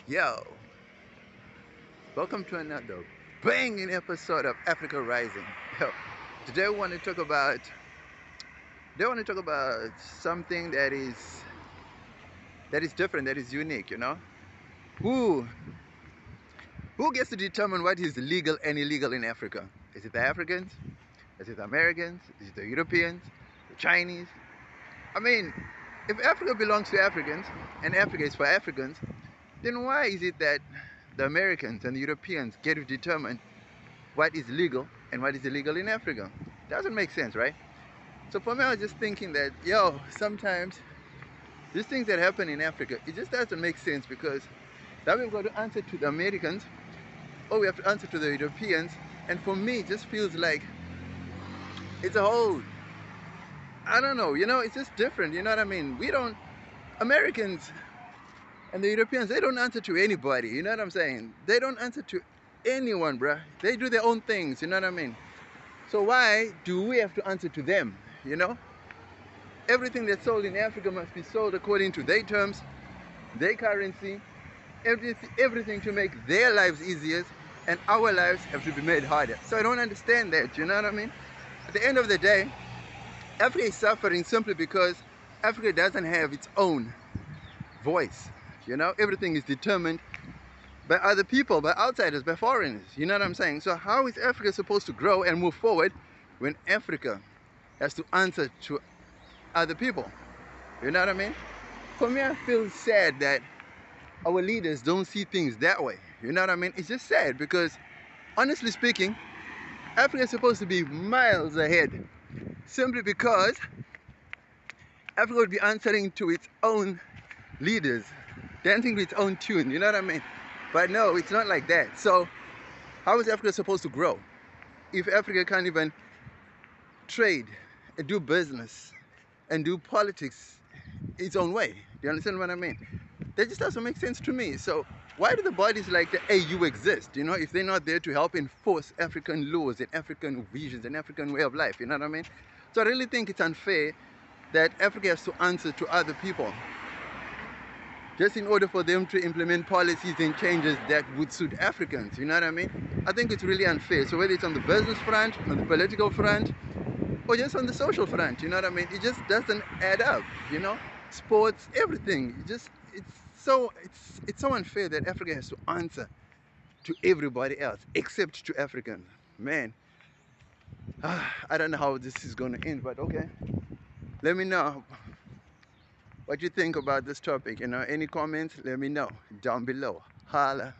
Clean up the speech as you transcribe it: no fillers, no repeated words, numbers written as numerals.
Yo, welcome to another banging episode of Africa Rising. Yo, today we want to talk about something that is different, that is unique. Who who gets to determine what is legal and illegal in Africa? Is it the Africans? Is it the Americans? Is it the Europeans? The Chinese? I mean, if Africa belongs to Africans and Africa is for Africans, then why is it that the Americans and the Europeans get to determine what is legal and what is illegal in Africa? Doesn't make sense, right? So for me, I was just thinking that, sometimes these things that happen in Africa, it just doesn't make sense because now we've got to answer to the Americans or we have to answer to the Europeans. And for me, it just feels like it's a whole, I don't know, it's just different. You know what I mean? Americans and the Europeans, they don't answer to anybody. You know what I'm saying? They don't answer to anyone, bruh. They do their own things. You know what I mean? So why do we have to answer to them? Everything that's sold in Africa must be sold according to their terms, their currency, everything to make their lives easier, and our lives have to be made harder. So I don't understand that. You know what I mean? At the end of the day, Africa is suffering simply because Africa doesn't have its own voice. Everything is determined by other people, by outsiders, by foreigners. You know what I'm saying? So how is Africa supposed to grow and move forward when Africa has to answer to other people? You know what I mean? For me, I feel sad that our leaders don't see things that way. You know what I mean? It's just sad because, honestly speaking, Africa is supposed to be miles ahead simply because Africa would be answering to its own leaders, dancing to its own tune. You know what I mean? But no, it's not like that. So how is Africa supposed to grow if Africa can't even trade and do business and do politics its own way? Do you understand what I mean? That just doesn't make sense to me. So why do the bodies like the AU exist, if they're not there to help enforce African laws and African visions and African way of life? You know what I mean? So I really think it's unfair that Africa has to answer to other people just in order for them to implement policies and changes that would suit Africans. You know what I mean? I think it's really unfair. So whether it's on the business front, on the political front, or just on the social front, you know what I mean? It just doesn't add up, Sports, everything. It's so unfair that Africa has to answer to everybody else except to Africans. Man, I don't know how this is going to end, but okay. Let me know what you think about this topic. Any comments, let me know down below. Holla.